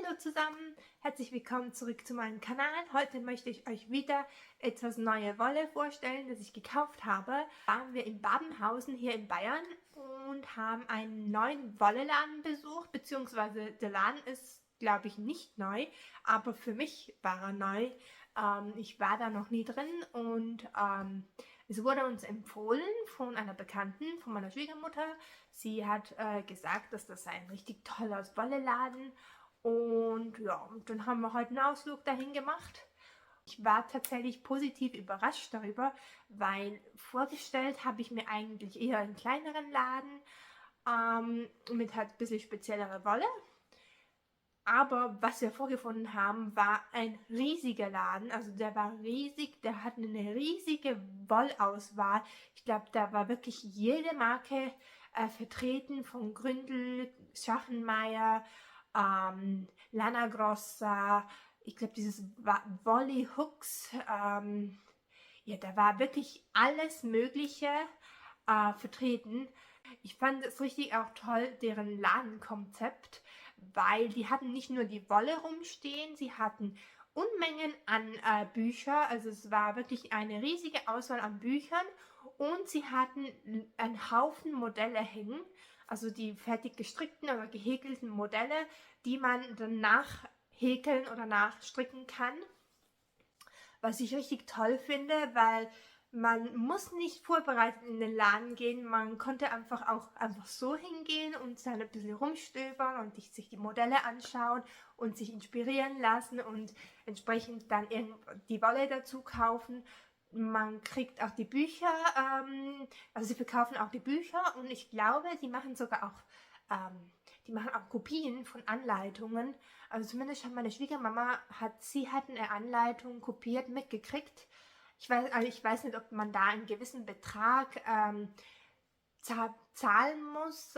Hallo zusammen, herzlich willkommen zurück zu meinem Kanal. Heute möchte ich euch wieder etwas neue Wolle vorstellen, das ich gekauft habe. Waren wir in Babenhausen hier in Bayern und haben einen neuen Wolleladen besucht, beziehungsweise der Laden ist, glaube ich, nicht neu, aber für mich war er neu. Ich war da noch nie drin und es wurde uns empfohlen von einer Bekannten, von meiner Schwiegermutter. Sie hat gesagt, dass das ein richtig toller Wolleladen ist. Und ja, und dann haben wir heute einen Ausflug dahin gemacht. Ich war tatsächlich positiv überrascht darüber, weil vorgestellt habe ich mir eigentlich eher einen kleineren Laden mit halt ein bisschen speziellere Wolle. Aber was wir vorgefunden haben, war ein riesiger Laden. Also der war riesig, der hat eine riesige Wollauswahl. Ich glaube, da war wirklich jede Marke vertreten, von Gründel, Schachenmeier, Lana Grossa, ich glaube dieses Wolly Hooks, ja, da war wirklich alles Mögliche vertreten. Ich fand es richtig auch toll, deren Ladenkonzept, weil die hatten nicht nur die Wolle rumstehen, sie hatten Unmengen an Büchern, also es war wirklich eine riesige Auswahl an Büchern und sie hatten einen Haufen Modelle hängen, also die fertig gestrickten oder gehäkelten Modelle, die man dann nachhäkeln oder nachstricken kann. Was ich richtig toll finde, weil man muss nicht vorbereitet in den Laden gehen, man konnte einfach so hingehen und dann ein bisschen rumstöbern und sich die Modelle anschauen und sich inspirieren lassen und entsprechend dann die Wolle dazu kaufen. Man kriegt auch die Bücher, also sie verkaufen auch die Bücher und ich glaube, die machen sogar auch Kopien von Anleitungen. Also zumindest hat meine Schwiegermama, sie hat eine Anleitung kopiert, mitgekriegt. Ich weiß nicht, ob man da einen gewissen Betrag zahlen muss,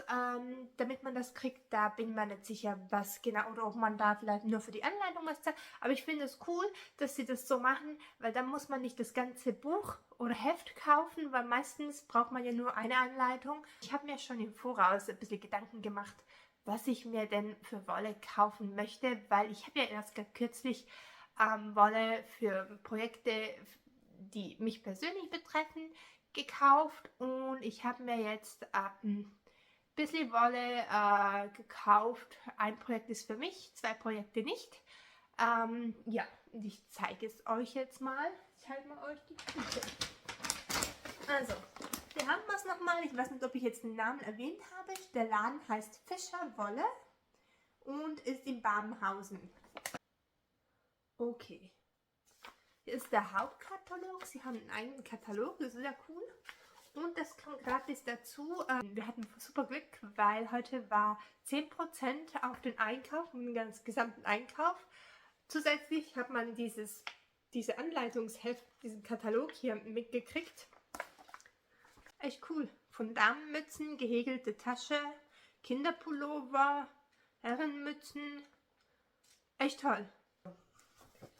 damit man das kriegt. Da bin ich mir nicht sicher, was genau, oder ob man da vielleicht nur für die Anleitung was zahlt. Aber ich finde es cool, dass sie das so machen, weil dann muss man nicht das ganze Buch oder Heft kaufen, weil meistens braucht man ja nur eine Anleitung. Ich habe mir schon im Voraus ein bisschen Gedanken gemacht, was ich mir denn für Wolle kaufen möchte, weil ich habe ja erst kürzlich Wolle für Projekte, die mich persönlich betreffen, gekauft und ich habe mir jetzt ein bisschen Wolle gekauft. Ein Projekt ist für mich, 2 Projekte nicht. Ja, und ich zeige es euch jetzt mal. Ich halte mal euch die Tüte. Also, wir haben was nochmal. Ich weiß nicht, ob ich jetzt den Namen erwähnt habe. Der Laden heißt Fischer Wolle und ist in Babenhausen. Okay. Hier ist der Hauptkatalog. Sie haben einen eigenen Katalog, das ist ja cool. Und das kommt gratis dazu. Wir hatten super Glück, weil heute war 10% auf den Einkauf, auf den ganzen gesamten Einkauf. Zusätzlich hat man diese Anleitungsheft, diesen Katalog hier mitgekriegt. Echt cool. Von Damenmützen, gehäkelte Tasche, Kinderpullover, Herrenmützen. Echt toll.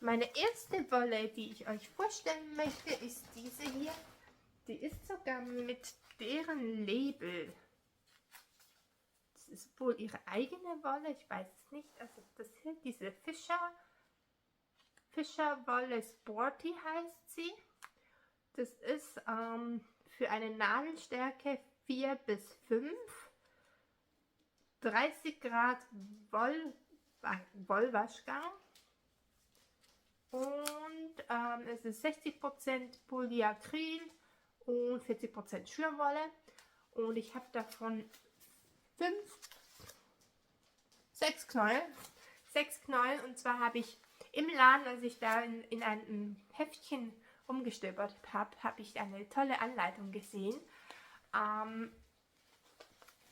Meine erste Wolle, die ich euch vorstellen möchte, ist diese hier. Die ist sogar mit deren Label. Das ist wohl ihre eigene Wolle, ich weiß es nicht. Also das hier, diese Fischerwolle Sporty heißt sie. Das ist für eine Nadelstärke 4 bis 5. 30 Grad Wollwaschgang. Und es ist 60% Polyacryl und 40% Schürwolle. Und ich habe davon 6 Knäuel. 6 Knäuel. Und zwar habe ich im Laden, als ich da in einem Heftchen rumgestöbert habe, habe ich eine tolle Anleitung gesehen.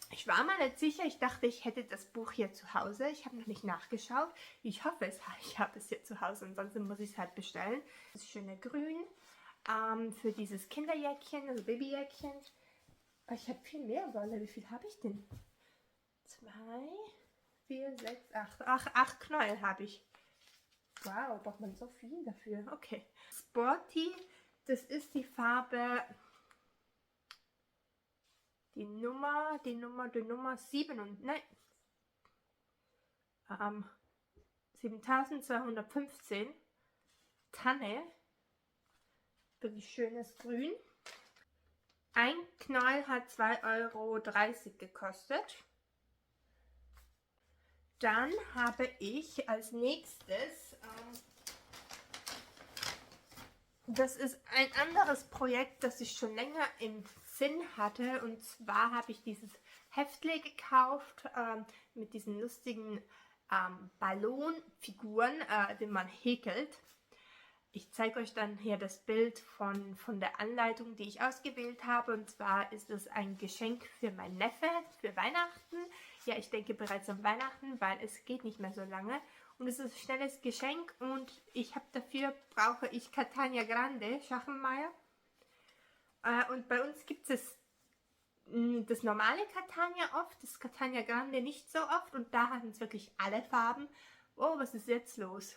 Ich war mal nicht sicher, ich dachte, ich hätte das Buch hier zu Hause. Ich habe noch nicht nachgeschaut. Ich hoffe, ich habe es hier zu Hause, ansonsten muss ich es halt bestellen. Das schöne Grün für dieses Kinderjäckchen, also Babyjäckchen. Ich habe viel mehr Wolle. Wie viel habe ich denn? 2, 4, 6, 8. Ach, 8 Knäuel habe ich. Wow, braucht man so viel dafür. Okay. Sporty, das ist die Farbe... Die Nummer 7 und nein. 7215. Tanne. Wirklich schönes Grün. Ein Knall hat 2,30 € gekostet. Dann habe ich als nächstes, das ist ein anderes Projekt, das ich schon länger im Sinn hatte. Und zwar habe ich dieses Heftle gekauft mit diesen lustigen Ballonfiguren, die man häkelt. Ich zeige euch dann hier das Bild von der Anleitung, die ich ausgewählt habe. Und zwar ist es ein Geschenk für meinen Neffe für Weihnachten. Ja, ich denke bereits an Weihnachten, weil es geht nicht mehr so lange. Und es ist ein schnelles Geschenk und brauche ich Catania Grande, Schachenmeier. Und bei uns gibt es das normale Catania oft, das Catania Grande nicht so oft. Und da hatten es wirklich alle Farben. Oh, was ist jetzt los?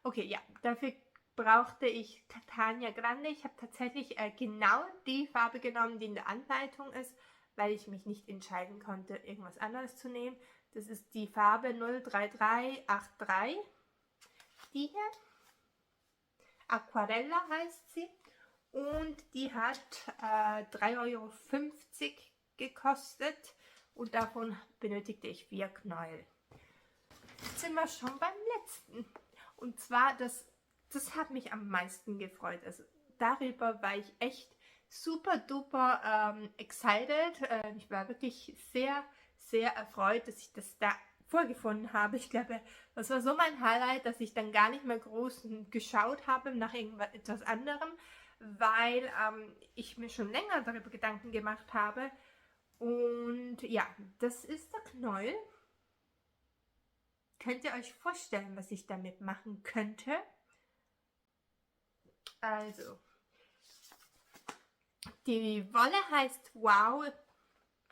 Okay, ja, dafür brauchte ich Catania Grande. Ich habe tatsächlich genau die Farbe genommen, die in der Anleitung ist, weil ich mich nicht entscheiden konnte, irgendwas anderes zu nehmen. Das ist die Farbe 03383. Die hier. Aquarella heißt sie. Und die hat 3,50 € gekostet. Und davon benötigte ich 4 Knäuel. Jetzt sind wir schon beim letzten. Und zwar, das hat mich am meisten gefreut. Also darüber war ich echt super duper excited. Ich war wirklich sehr, sehr erfreut, dass ich das da vorgefunden habe. Ich glaube, das war so mein Highlight, dass ich dann gar nicht mehr groß geschaut habe nach irgendetwas anderem, weil ich mir schon länger darüber Gedanken gemacht habe. Und ja, das ist der Knäuel. Könnt ihr euch vorstellen, was ich damit machen könnte? Also, die Wolle heißt Wow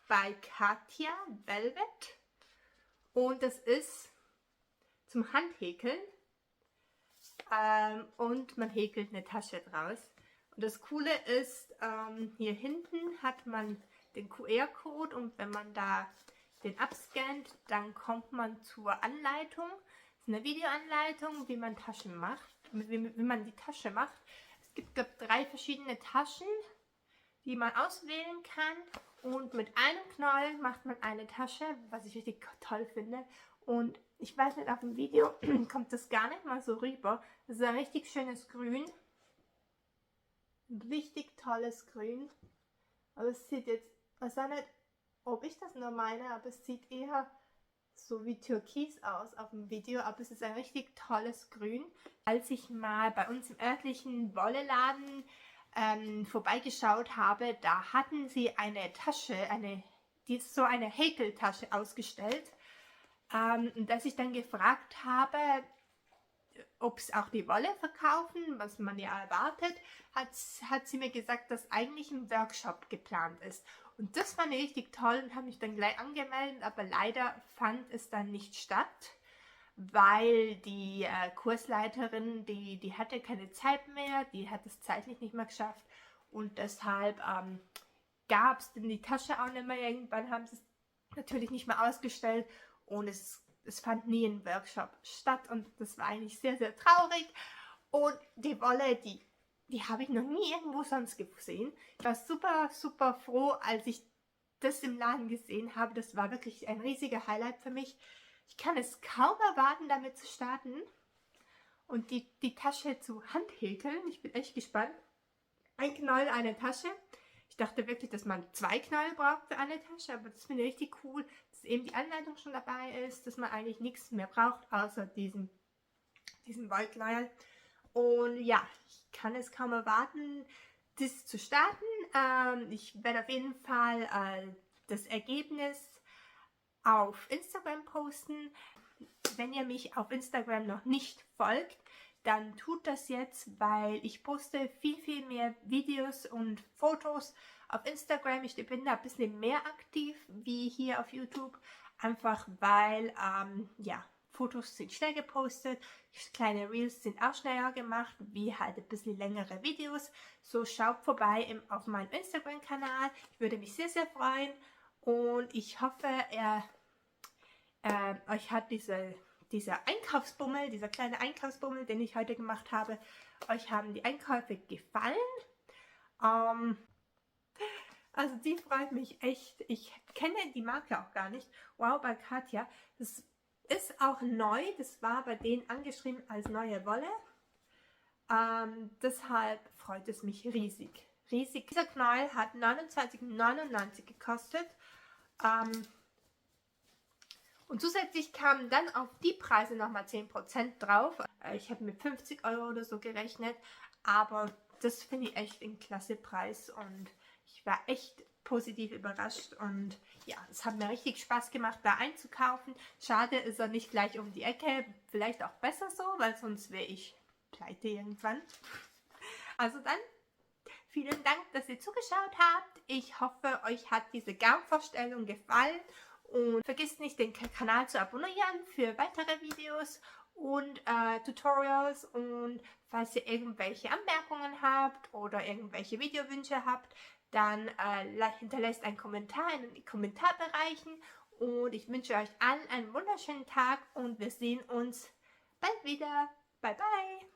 bei Katja Velvet und das ist zum Handhäkeln und man häkelt eine Tasche draus. Und das Coole ist, hier hinten hat man den QR-Code und wenn man da den abscannt, dann kommt man zur Anleitung. Das ist eine Videoanleitung, wie man Taschen macht, wie man die Tasche macht. Es gibt, glaube ich, 3 verschiedene Taschen, die man auswählen kann. Und mit einem Knäuel macht man eine Tasche, was ich richtig toll finde. Und ich weiß nicht, auf dem Video kommt das gar nicht mal so rüber. Das ist ein richtig schönes Grün. Ein richtig tolles Grün. Aber es sieht jetzt, ich weiß nicht, ob ich das nur meine, aber es sieht eher so wie Türkis aus auf dem Video, aber es ist ein richtig tolles Grün. Als ich mal bei uns im örtlichen Wolleladen vorbeigeschaut habe, da hatten sie eine Tasche, die ist so eine Häkeltasche ausgestellt, dass ich dann gefragt habe, ob es auch die Wolle verkaufen, was man ja erwartet, hat sie mir gesagt, dass eigentlich ein Workshop geplant ist. Und das fand ich richtig toll und habe mich dann gleich angemeldet, aber leider fand es dann nicht statt, weil die Kursleiterin, die hatte keine Zeit mehr, die hat es zeitlich nicht mehr geschafft und deshalb gab es denn die Tasche auch nicht mehr. Irgendwann haben sie es natürlich nicht mehr ausgestellt und es fand nie ein Workshop statt und das war eigentlich sehr, sehr traurig. Und die Wolle, die habe ich noch nie irgendwo sonst gesehen. Ich war super, super froh, als ich das im Laden gesehen habe. Das war wirklich ein riesiger Highlight für mich. Ich kann es kaum erwarten, damit zu starten und die Tasche zu handhäkeln. Ich bin echt gespannt. Ein Knäuel, eine Tasche. Ich dachte wirklich, dass man 2 Knäuel braucht für eine Tasche, aber das finde ich richtig cool, dass eben die Anleitung schon dabei ist, dass man eigentlich nichts mehr braucht, außer diesen Wollknäuel. Und ja, ich kann es kaum erwarten, das zu starten. Ich werde auf jeden Fall das Ergebnis auf Instagram posten. Wenn ihr mich auf Instagram noch nicht folgt, dann tut das jetzt, weil ich poste viel, viel mehr Videos und Fotos auf Instagram. Ich bin da ein bisschen mehr aktiv wie hier auf YouTube, einfach weil, ja, Fotos sind schnell gepostet, kleine Reels sind auch schneller gemacht, wie halt ein bisschen längere Videos. So schaut vorbei auf meinem Instagram-Kanal. Ich würde mich sehr, sehr freuen und ich hoffe, euch hat dieser Einkaufsbummel, dieser kleine Einkaufsbummel, den ich heute gemacht habe, euch haben die Einkäufe gefallen. Also die freut mich echt. Ich kenne die Marke auch gar nicht. Wow, bei Katja. Das ist auch neu. Das war bei denen angeschrieben als neue Wolle. Deshalb freut es mich riesig. Riesig. Dieser Knäuel hat 29,99 gekostet. Und zusätzlich kamen dann auf die Preise nochmal 10% drauf. Ich habe mit 50 € oder so gerechnet. Aber das finde ich echt ein klasse Preis. Und ich war echt positiv überrascht. Und ja, es hat mir richtig Spaß gemacht, da einzukaufen. Schade ist er nicht gleich um die Ecke. Vielleicht auch besser so, weil sonst wäre ich pleite irgendwann. Also dann, vielen Dank, dass ihr zugeschaut habt. Ich hoffe, euch hat diese Gaumvorstellung gefallen. Und vergesst nicht, den Kanal zu abonnieren für weitere Videos und Tutorials. Und falls ihr irgendwelche Anmerkungen habt oder irgendwelche Videowünsche habt, dann hinterlasst einen Kommentar in den Kommentarbereichen. Und ich wünsche euch allen einen wunderschönen Tag und wir sehen uns bald wieder. Bye bye!